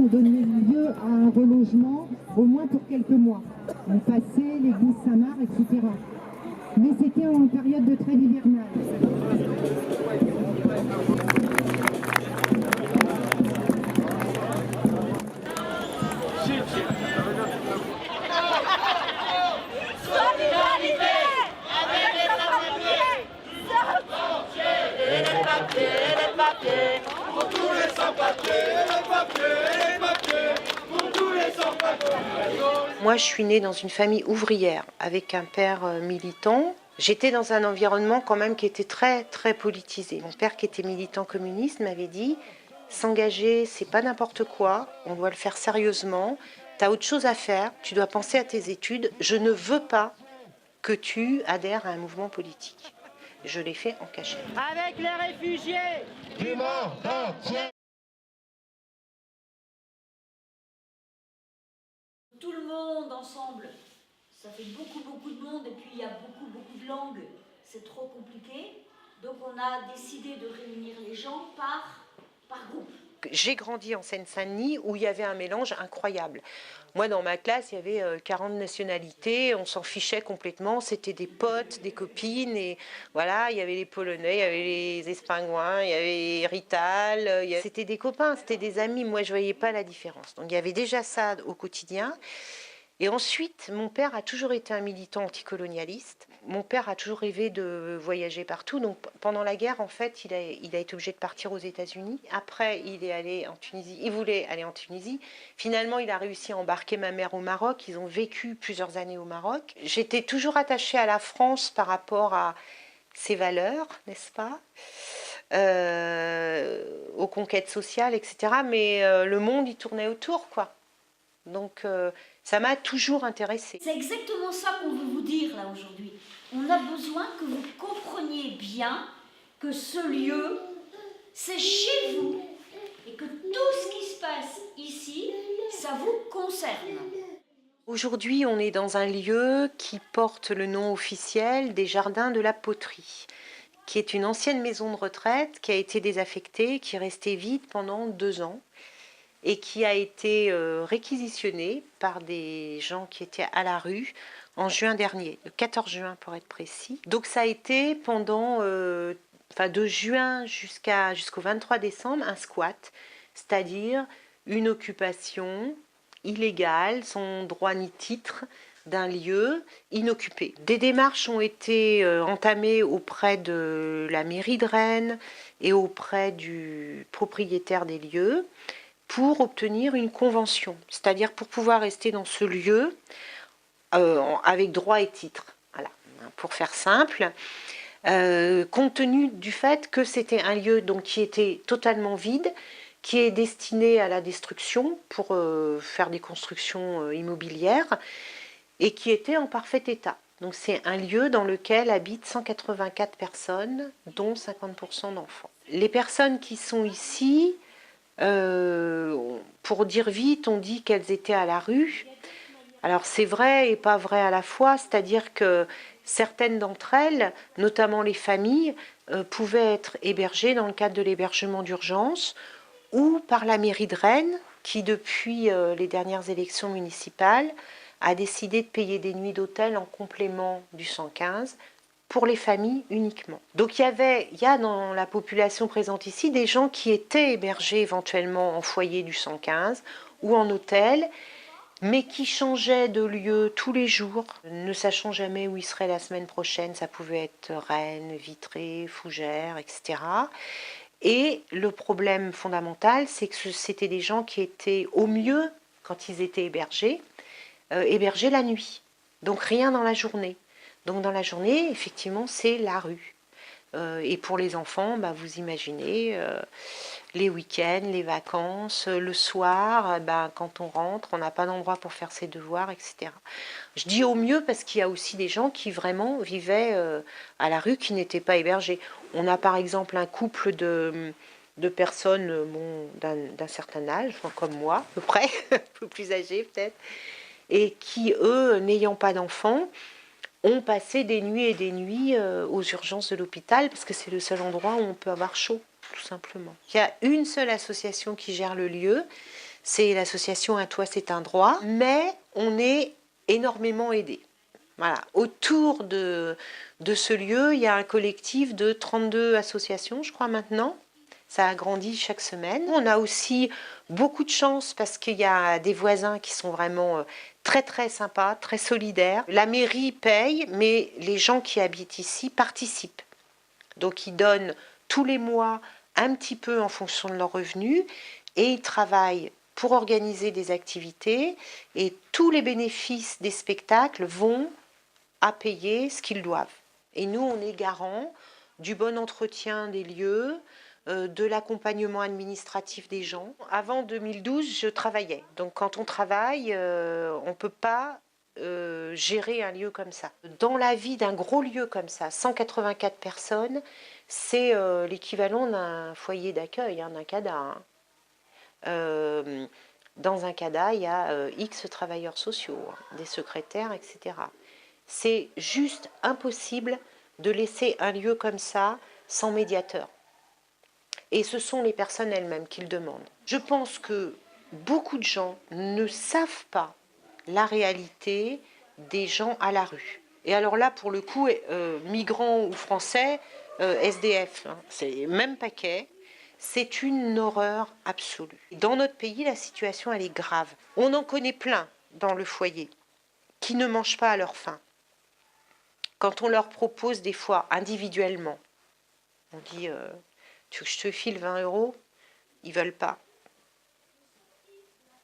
ont donné lieu à un relogement, au moins pour quelques mois. On passait l'église Saint-Marc, etc. Mais c'était en période de trêve hivernale. Moi, je suis née dans une famille ouvrière avec un père militant. J'étais dans un environnement quand même qui était très, très politisé. Mon père, qui était militant communiste, m'avait dit « S'engager, c'est pas n'importe quoi, on doit le faire sérieusement. T'as autre chose à faire, tu dois penser à tes études. Je ne veux pas que tu adhères à un mouvement politique. » Je l'ai fait en cachette. Avec les réfugiés du monde entier. Tout le monde ensemble, ça fait beaucoup de monde et puis il y a beaucoup de langues, c'est trop compliqué. Donc on a décidé de réunir les gens par groupe. J'ai grandi en Seine-Saint-Denis où il y avait un mélange incroyable. Moi, dans ma classe, il y avait 40 nationalités, on s'en fichait complètement, c'était des potes, des copines, et voilà, il y avait les Polonais, il y avait les Espingouins, il y avait Rital, c'était des copains, c'était des amis, moi je ne voyais pas la différence. Donc il y avait déjà ça au quotidien. Et ensuite, mon père a toujours été un militant anticolonialiste. Mon père a toujours rêvé de voyager partout. Donc, pendant la guerre, en fait, il a été obligé de partir aux États-Unis. Après, il est allé en Tunisie. Il voulait aller en Tunisie. Finalement, il a réussi à embarquer ma mère au Maroc. Ils ont vécu plusieurs années au Maroc. J'étais toujours attachée à la France par rapport à ses valeurs, n'est-ce pas ? Aux conquêtes sociales, etc. Mais le monde, il tournait autour, quoi. Donc, ça m'a toujours intéressée. C'est exactement ça qu'on veut vous dire là aujourd'hui. On a besoin que vous compreniez bien que ce lieu, c'est chez vous et que tout ce qui se passe ici, ça vous concerne. Aujourd'hui, on est dans un lieu qui porte le nom officiel des Jardins de la Poterie, qui est une ancienne maison de retraite qui a été désaffectée, qui est restée vide pendant 2 ans et qui a été réquisitionnée par des gens qui étaient à la rue en juin dernier, le 14 juin pour être précis. Donc ça a été pendant, de juin jusqu'au 23 décembre, un squat, c'est-à-dire une occupation illégale, sans droit ni titre, d'un lieu inoccupé. Des démarches ont été entamées auprès de la mairie de Rennes et auprès du propriétaire des lieux pour obtenir une convention, c'est-à-dire pour pouvoir rester dans ce lieu avec droit et titre. Voilà, pour faire simple, compte tenu du fait que c'était un lieu donc, qui était totalement vide, qui est destiné à la destruction pour faire des constructions immobilières et qui était en parfait état. Donc c'est un lieu dans lequel habitent 184 personnes, dont 50% d'enfants. Les personnes qui sont ici, pour dire vite, on dit qu'elles étaient à la rue. Alors c'est vrai et pas vrai à la fois, c'est-à-dire que certaines d'entre elles, notamment les familles, pouvaient être hébergées dans le cadre de l'hébergement d'urgence ou par la mairie de Rennes, qui depuis les dernières élections municipales a décidé de payer des nuits d'hôtel en complément du 115 pour les familles uniquement. Donc il y a dans la population présente ici des gens qui étaient hébergés éventuellement en foyer du 115 ou en hôtel, mais qui changeaient de lieu tous les jours, ne sachant jamais où ils seraient la semaine prochaine. Ça pouvait être Rennes, Vitré, Fougères, etc. Et le problème fondamental, c'est que c'était des gens qui étaient au mieux, quand ils étaient hébergés la nuit. Donc rien dans la journée. Donc dans la journée, effectivement, c'est la rue. Et pour les enfants, vous imaginez, les week-ends, les vacances, le soir, quand on rentre, on n'a pas d'endroit pour faire ses devoirs, etc. Je dis au mieux parce qu'il y a aussi des gens qui vraiment vivaient à la rue, qui n'étaient pas hébergés. On a par exemple un couple de personnes d'un certain âge, comme moi, à peu près, un peu plus âgées peut-être, et qui, eux, n'ayant pas d'enfants, ont passé des nuits et des nuits aux urgences de l'hôpital parce que c'est le seul endroit où on peut avoir chaud, tout simplement. Il y a une seule association qui gère le lieu, c'est l'association Un Toit, c'est un droit, mais on est énormément aidé. Voilà. Autour de ce lieu, il y a un collectif de 32 associations, je crois maintenant. Ça a grandi chaque semaine. On a aussi beaucoup de chance parce qu'il y a des voisins qui sont vraiment très très sympas, très solidaires. La mairie paye, mais les gens qui habitent ici participent. Donc ils donnent tous les mois un petit peu en fonction de leurs revenus et ils travaillent pour organiser des activités et tous les bénéfices des spectacles vont à payer ce qu'ils doivent. Et nous, on est garant du bon entretien des lieux, de l'accompagnement administratif des gens. Avant 2012, je travaillais. Donc quand on travaille, on ne peut pas gérer un lieu comme ça. Dans la vie d'un gros lieu comme ça, 184 personnes, c'est l'équivalent d'un foyer d'accueil, d'un CADA. Dans un CADA, il y a X travailleurs sociaux, des secrétaires, etc. C'est juste impossible de laisser un lieu comme ça sans médiateur. Et ce sont les personnes elles-mêmes qui le demandent. Je pense que beaucoup de gens ne savent pas la réalité des gens à la rue. Et alors là, pour le coup, migrants ou français, SDF, hein, c'est le même paquet. C'est une horreur absolue. Dans notre pays, la situation, elle est grave. On en connaît plein dans le foyer qui ne mangent pas à leur faim. Quand on leur propose des fois individuellement, on dit tu veux que je te file 20 €, ils veulent pas.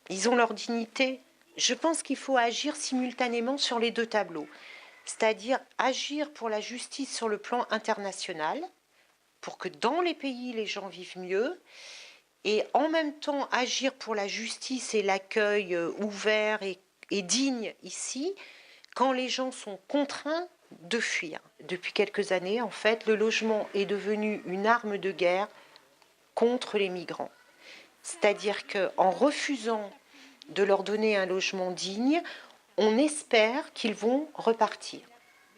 Ils ont leur dignité. Je pense qu'il faut agir simultanément sur les deux tableaux, c'est-à-dire agir pour la justice sur le plan international, pour que dans les pays les gens vivent mieux, et en même temps agir pour la justice et l'accueil ouvert et digne ici, quand les gens sont contraints de fuir. Depuis quelques années, en fait, le logement est devenu une arme de guerre contre les migrants. C'est-à-dire qu'en refusant de leur donner un logement digne, on espère qu'ils vont repartir.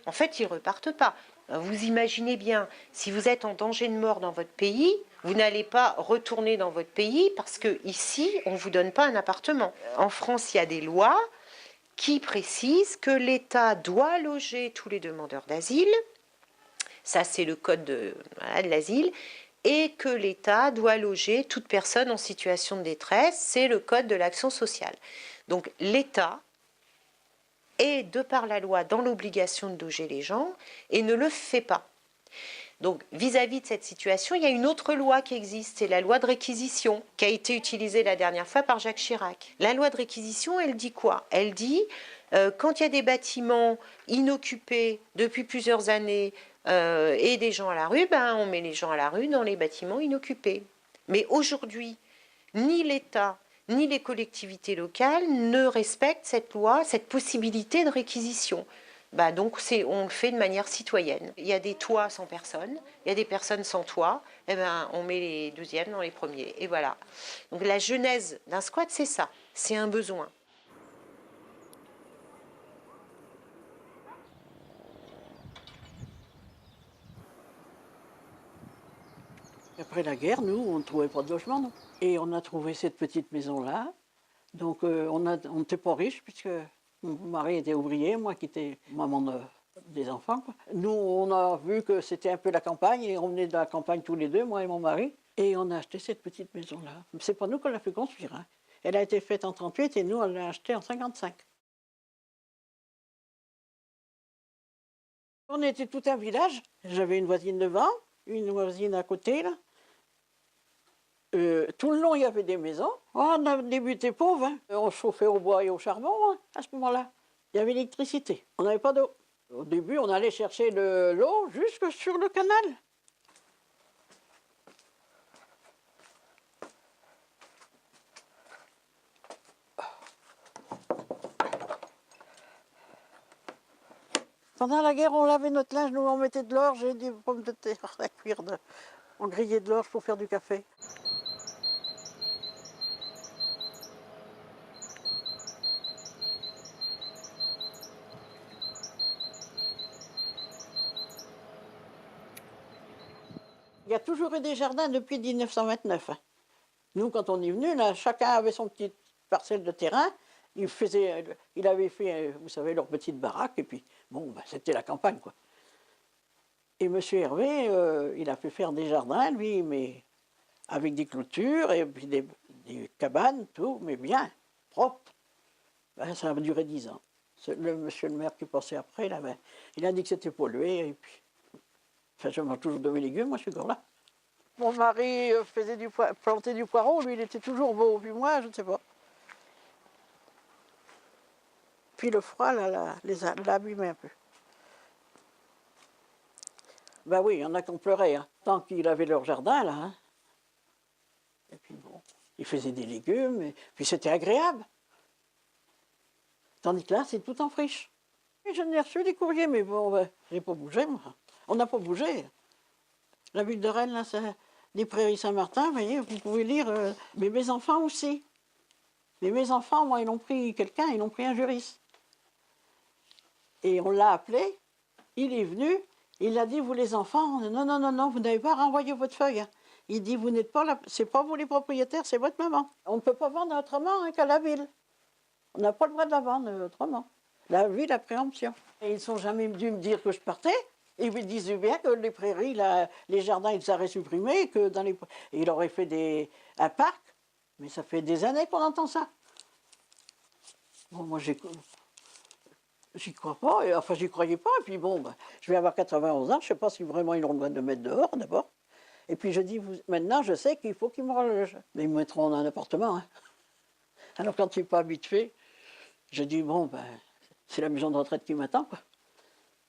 En fait, ils ne repartent pas. Vous imaginez bien, si vous êtes en danger de mort dans votre pays, vous n'allez pas retourner dans votre pays parce qu'ici, on ne vous donne pas un appartement. En France, il y a des lois qui précise que l'État doit loger tous les demandeurs d'asile, ça c'est le code de l'asile, et que l'État doit loger toute personne en situation de détresse, c'est le code de l'action sociale. Donc l'État est, de par la loi, dans l'obligation de loger les gens et ne le fait pas. Donc, vis-à-vis de cette situation, il y a une autre loi qui existe, c'est la loi de réquisition, qui a été utilisée la dernière fois par Jacques Chirac. La loi de réquisition, elle dit quoi? Elle dit, quand il y a des bâtiments inoccupés depuis plusieurs années et des gens à la rue, ben, on met les gens à la rue dans les bâtiments inoccupés. Mais aujourd'hui, ni l'État, ni les collectivités locales ne respectent cette loi, cette possibilité de réquisition. Bah donc on le fait de manière citoyenne. Il y a des toits sans personne, il y a des personnes sans toit, et ben on met les deuxièmes dans les premiers, et voilà. Donc la genèse d'un squat, c'est ça, c'est un besoin. Après la guerre, nous, on ne trouvait pas de logement, non. Et on a trouvé cette petite maison-là. Donc on n'était pas riches puisque mon mari était ouvrier, moi qui étais maman des enfants, quoi. Nous, on a vu que c'était un peu la campagne et on venait de la campagne tous les deux, moi et mon mari. Et on a acheté cette petite maison-là. C'est pas nous qu'on l'a fait construire, hein. Elle a été faite en 1938 et nous, on l'a achetée en 1955. On était tout un village. J'avais une voisine devant, une voisine à côté, là. Tout le long, il y avait des maisons. Oh, on a débuté pauvre, hein. On chauffait au bois et au charbon, hein, à ce moment-là. Il y avait l'électricité. On n'avait pas d'eau. Au début, on allait chercher l'eau jusque sur le canal. Pendant la guerre, on lavait notre linge, nous on mettait de l'orge et des pommes de terre à cuire. On grillait de l'orge pour faire du café. Il y a toujours eu des jardins depuis 1929. Hein. Nous, quand on est venu, là, chacun avait son petite parcelle de terrain. Il avait fait, vous savez, leur petite baraque, et puis, bon, ben, c'était la campagne, quoi. Et M. Hervé, il a fait faire des jardins, lui, mais avec des clôtures, et puis des cabanes, tout, mais bien, propre. Ben, ça a duré 10 ans. Monsieur le maire qui passait après, là, ben, il a dit que c'était pollué, et puis, enfin, je mange toujours de mes légumes, moi, je suis encore là. Mon mari faisait planter du poireau, lui, il était toujours beau, puis moi, je ne sais pas. Puis le froid, là, l'a abîmé un peu. Ben oui, il y en a qui ont pleuré, hein, tant qu'ils avaient leur jardin, là. Hein. Et puis bon, ils faisaient des légumes, et puis c'était agréable. Tandis que là, c'est tout en friche. Et j'en ai reçu des courriers, mais bon, ben, j'ai pas bougé, moi. On n'a pas bougé. La ville de Rennes, là, c'est les Prairies Saint-Martin, vous voyez, vous pouvez lire. Mais mes enfants aussi. Mais mes enfants, moi, ils ont pris quelqu'un, ils ont pris un juriste. Et on l'a appelé, il est venu, il a dit, vous les enfants, non, non, non, non, vous n'avez pas renvoyé votre feuille. Hein. Il dit, vous n'êtes pas là, c'est pas vous les propriétaires, c'est votre maman. On ne peut pas vendre autrement hein, qu'à la ville. On n'a pas le droit de la vendre autrement. La ville a préemption. Et ils ne sont jamais dû me dire que je partais. Ils me disaient bien que les prairies, là, les jardins, ils seraient supprimés, que dans les... Et il aurait fait un parc. Mais ça fait des années qu'on entend ça. Bon, moi, j'y crois pas, enfin j'y croyais pas, et puis bon, ben, je vais avoir 91 ans, je ne sais pas si vraiment ils ont le droit de me mettre dehors d'abord. Et puis je dis, maintenant je sais qu'il faut qu'ils me relogent. Mais ils me mettront dans un appartement. Hein. Alors quand tu n'es pas habitué, je dis, bon, ben, c'est la maison de retraite qui m'attend. Quoi.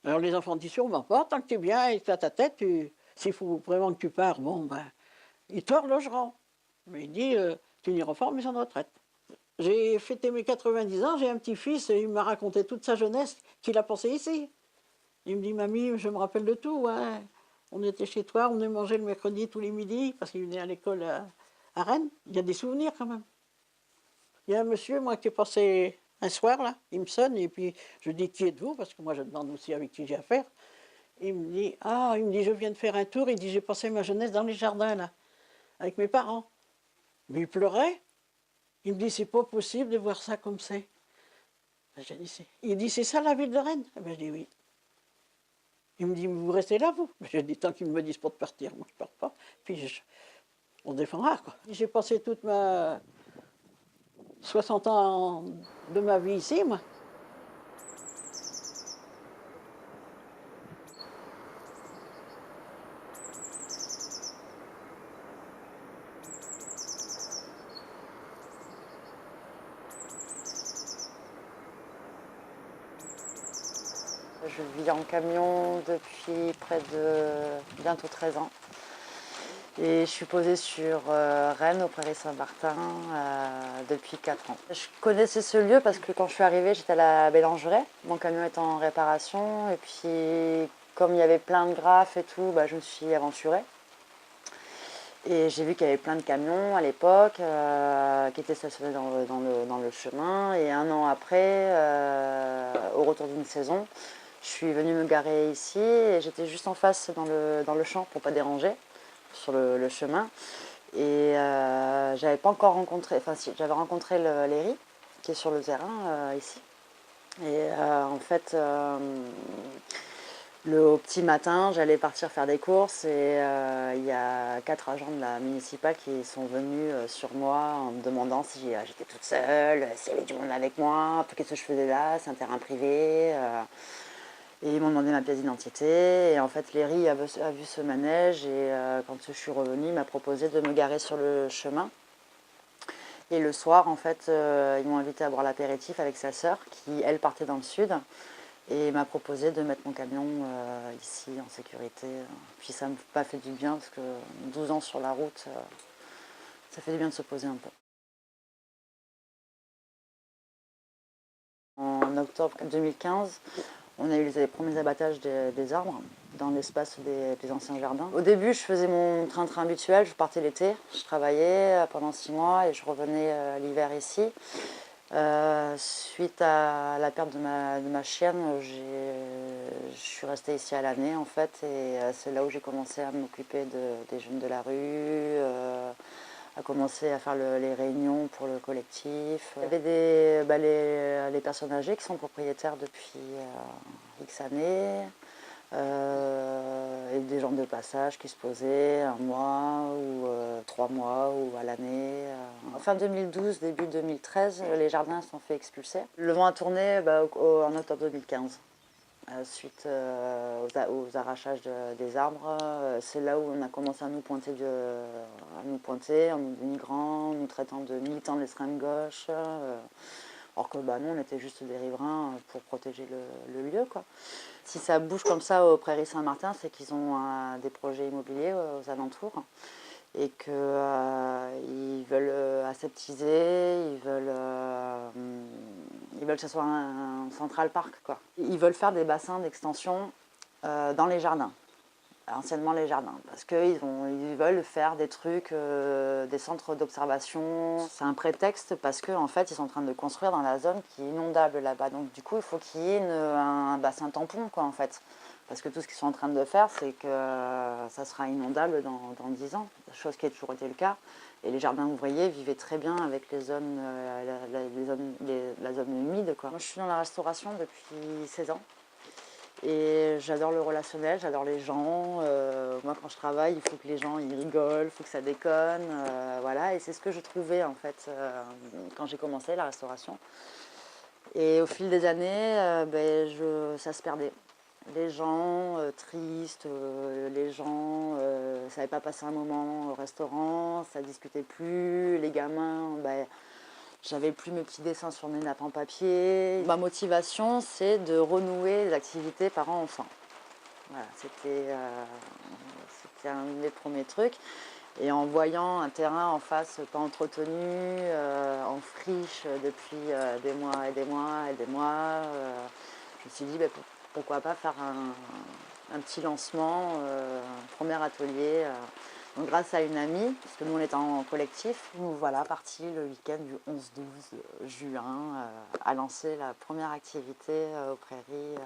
Alors les enfants disent, sûrement pas, tant que tu es bien et que tu as ta tête, s'il faut vraiment que tu pars, bon, ben, ils te relogeront. Mais il dit, tu n'iras pas en maison de retraite. J'ai fêté mes 90 ans, j'ai un petit-fils, et il m'a raconté toute sa jeunesse qu'il a passé ici. Il me dit, mamie, je me rappelle de tout. Hein. On était chez toi, on venait manger le mercredi tous les midis, parce qu'il venait à l'école à Rennes. Il y a des souvenirs quand même. Il y a un monsieur, moi, qui est passé un soir, là, il me sonne, et puis je dis, qui êtes-vous? Parce que moi, je demande aussi avec qui j'ai affaire. Il me dit, je viens de faire un tour, il dit, j'ai passé ma jeunesse dans les jardins, là, avec mes parents. Mais il pleurait. Il me dit, c'est pas possible de voir ça comme c'est. Il dit, c'est ça la ville de Rennes? Ben, je dis oui. Il me dit, vous restez là, vous? Ben, je dis, tant qu'ils me disent pas de partir, moi je pars pas. Puis on défendra, quoi. J'ai passé toute ma 60 ans de ma vie ici, moi. Je vis en camion depuis près de bientôt 13 ans. Et je suis posée sur Rennes, au Prairies Saint-Martin, depuis 4 ans. Je connaissais ce lieu parce que quand je suis arrivée, j'étais à la Bélangeraie. Mon camion est en réparation. Et puis, comme il y avait plein de graphes et tout, bah, je me suis aventurée. Et j'ai vu qu'il y avait plein de camions à l'époque qui étaient stationnés dans le chemin. Et un an après, au retour d'une saison, je suis venue me garer ici et j'étais juste en face dans le champ pour ne pas déranger sur le chemin. Et j'avais pas encore rencontré, enfin si, j'avais rencontré Léry qui est sur le terrain ici. Et en fait, au petit matin, j'allais partir faire des courses et il y a 4 agents de la municipale qui sont venus sur moi en me demandant si j'étais toute seule, s'il y avait du monde avec moi, qu'est-ce que je faisais là, c'est un terrain privé. Et ils m'ont demandé ma pièce d'identité. Et en fait, Léry a vu ce manège et quand je suis revenue, il m'a proposé de me garer sur le chemin. Et le soir, en fait, ils m'ont invité à boire l'apéritif avec sa sœur qui, elle, partait dans le sud. Et m'a proposé de mettre mon camion ici en sécurité. Puis ça m'a fait du bien parce que 12 ans sur la route, ça fait du bien de se poser un peu. En octobre 2015, on a eu les premiers abattages des arbres dans l'espace des anciens jardins. Au début, je faisais mon train-train habituel, je partais l'été, je travaillais pendant 6 mois et je revenais l'hiver ici. Suite à la perte de ma chienne, je suis restée ici à l'année en fait et c'est là où j'ai commencé à m'occuper des jeunes de la rue, à commencer à faire les réunions pour le collectif. Il y avait les personnes âgées qui sont propriétaires depuis X années, et des gens de passage qui se posaient 1 mois ou 3 mois ou à l'année. Fin 2012, début 2013, les jardins se sont fait expulser. Le vent a tourné en octobre 2015. Suite aux arrachages des arbres, c'est là où on a commencé à nous pointer, en nous dénigrant, nous traitant de militants de l'extrême gauche, alors que nous on était juste des riverains pour protéger le lieu, quoi. Si ça bouge comme ça aux Prairies Saint-Martin, c'est qu'ils ont des projets immobiliers aux alentours et qu'ils veulent aseptiser, ils veulent que ce soit un Central Park, quoi. Ils veulent faire des bassins d'extension dans les jardins, anciennement les jardins, parce qu'ils veulent faire des trucs, des centres d'observation. C'est un prétexte parce qu'en fait, ils sont en train de construire dans la zone qui est inondable là-bas. Donc du coup, il faut qu'il y ait un bassin tampon, quoi, en fait. Parce que tout ce qu'ils sont en train de faire, c'est que ça sera inondable dans 10 ans, chose qui a toujours été le cas. Et les jardins ouvriers vivaient très bien avec les zones, la zone humide, quoi. Moi, je suis dans la restauration depuis 16 ans. Et j'adore le relationnel, j'adore les gens. Moi, quand je travaille, il faut que les gens ils rigolent, il faut que ça déconne. Voilà. Et c'est ce que je trouvais, en fait, quand j'ai commencé la restauration. Et au fil des années, ça se perdait. Les gens tristes, les gens ne savaient pas passer un moment au restaurant, ça ne discutait plus. Les gamins, j'avais plus mes petits dessins sur mes nappes en papier. Ma motivation, c'est de renouer les activités parents-enfants. Voilà, c'était un des premiers trucs. Et en voyant un terrain en face pas entretenu, en friche depuis des mois et des mois et des mois, je me suis dit pourquoi pas faire un petit lancement, un premier atelier. Donc grâce à une amie, parce que nous on était en collectif, nous voilà partis le week-end du 11-12 juin à lancer la première activité aux Prairies.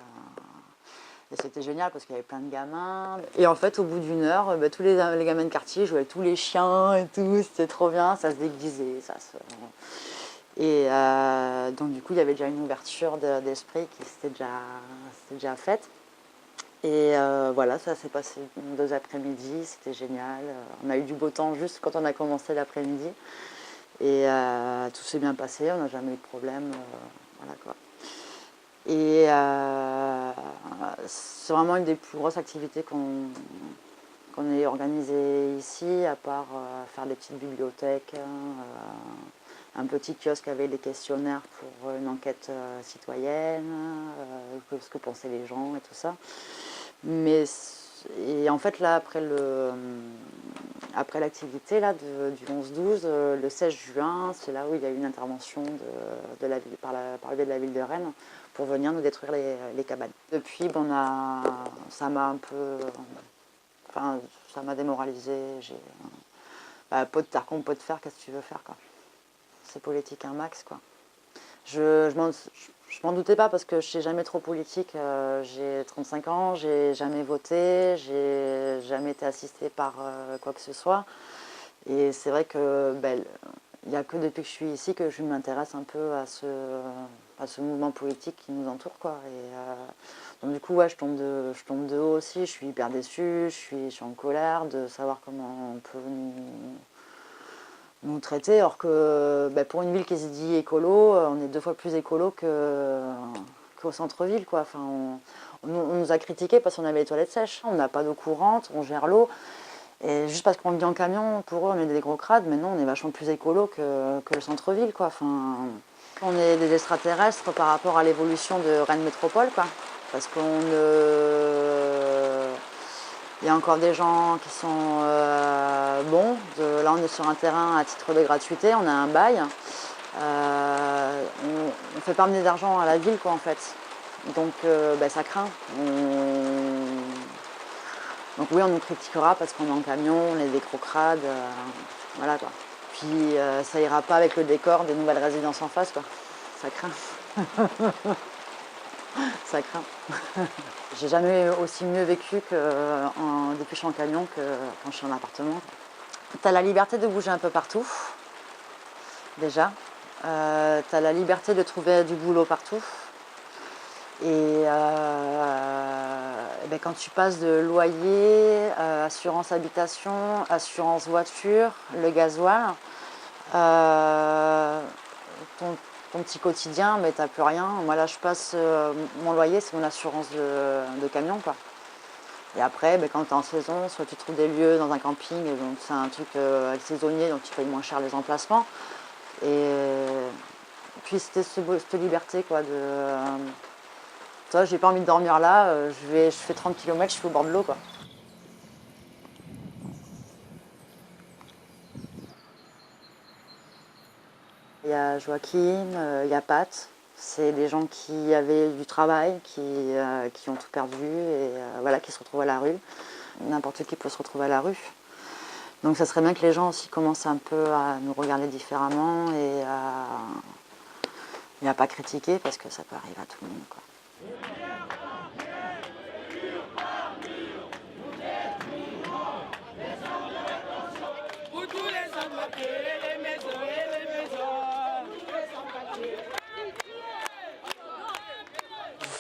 Et c'était génial parce qu'il y avait plein de gamins. Et en fait, au bout d'une heure, tous les gamins de quartier jouaient tous les chiens et tout, c'était trop bien, ça se déguisait. Et donc du coup, il y avait déjà une ouverture d'esprit qui s'était déjà faite. Et voilà, ça s'est passé 2 après-midi, c'était génial. On a eu du beau temps juste quand on a commencé l'après-midi. Et tout s'est bien passé, on n'a jamais eu de problème. Voilà, quoi. Et c'est vraiment une des plus grosses activités qu'on ait organisées ici, à part faire des petites bibliothèques, un petit kiosque avec des questionnaires pour une enquête citoyenne, ce que pensaient les gens et tout ça. Et en fait, là, après l'activité là, du 11-12, le 16 juin, c'est là où il y a eu une intervention par le biais de la ville de Rennes pour venir nous détruire les cabanes. Depuis, ça m'a un peu... ça m'a démoralisée. Pot de terre contre pot de fer, qu'est-ce que tu veux faire, quoi. C'est politique un max, quoi. Je m'en doutais pas parce que je suis jamais trop politique. J'ai 35 ans, j'ai jamais voté, j'ai jamais été assistée par quoi que ce soit. Et c'est vrai que il n'y a que depuis que je suis ici que je m'intéresse un peu à ce mouvement politique qui nous entoure, quoi. Et donc du coup, je tombe de haut aussi. Je suis hyper déçue, je suis en colère de savoir comment on peut nous traiter, alors que pour une ville qui se dit écolo, on est 2 fois plus écolo qu'au centre-ville, quoi. Enfin, on nous a critiqué parce qu'on avait les toilettes sèches. On n'a pas d'eau courante, on gère l'eau. Et juste parce qu'on vit en camion, pour eux, on est des gros crades, mais non, on est vachement plus écolo que le centre-ville, quoi. Enfin, on est des extraterrestres par rapport à l'évolution de Rennes Métropole, quoi. Parce il y a encore des gens qui sont bons. Là, on est sur un terrain à titre de gratuité, on a un bail. On ne fait pas amener d'argent à la ville, quoi, en fait. Donc, ça craint. Donc oui, on nous critiquera parce qu'on est en camion, on est des crocrades, voilà, quoi. Puis ça ira pas avec le décor des nouvelles résidences en face, quoi. Ça craint. Ça craint. J'ai jamais aussi mieux vécu depuis que je suis en camion que quand je suis en appartement. Tu as la liberté de bouger un peu partout, déjà. Tu as la liberté de trouver du boulot partout. Et ben quand tu passes de loyer, assurance habitation, assurance voiture, le gasoil, ton petit quotidien, mais t'as plus rien. Moi là je passe, mon loyer c'est mon assurance de camion quoi. Et après ben, quand tu es en saison, soit tu trouves des lieux dans un camping, donc c'est un truc saisonnier, donc tu payes moins cher les emplacements. Et puis c'était cette liberté quoi de... Toi, j'ai pas envie de dormir là, je fais 30 km, je suis au bord de l'eau quoi. Il y a Joaquin, il y a Pat, c'est des gens qui avaient du travail, qui ont tout perdu et voilà, qui se retrouvent à la rue. N'importe qui peut se retrouver à la rue. Donc ça serait bien que les gens aussi commencent un peu à nous regarder différemment et à pas critiquer parce que ça peut arriver à tout le monde quoi.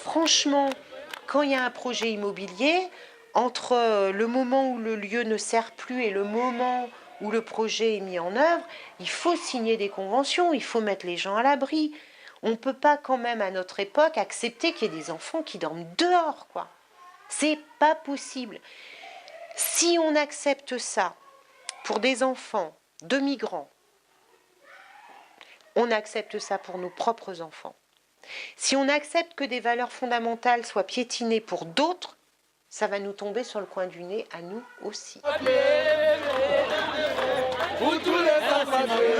Franchement, quand il y a un projet immobilier, entre le moment où le lieu ne sert plus et le moment où le projet est mis en œuvre, il faut signer des conventions, il faut mettre les gens à l'abri. On ne peut pas quand même à notre époque accepter qu'il y ait des enfants qui dorment dehors, quoi. C'est pas possible. Si on accepte ça pour des enfants de migrants, on accepte ça pour nos propres enfants. Si on accepte que des valeurs fondamentales soient piétinées pour d'autres, ça va nous tomber sur le coin du nez à nous aussi. Pour tous les sans-papiers.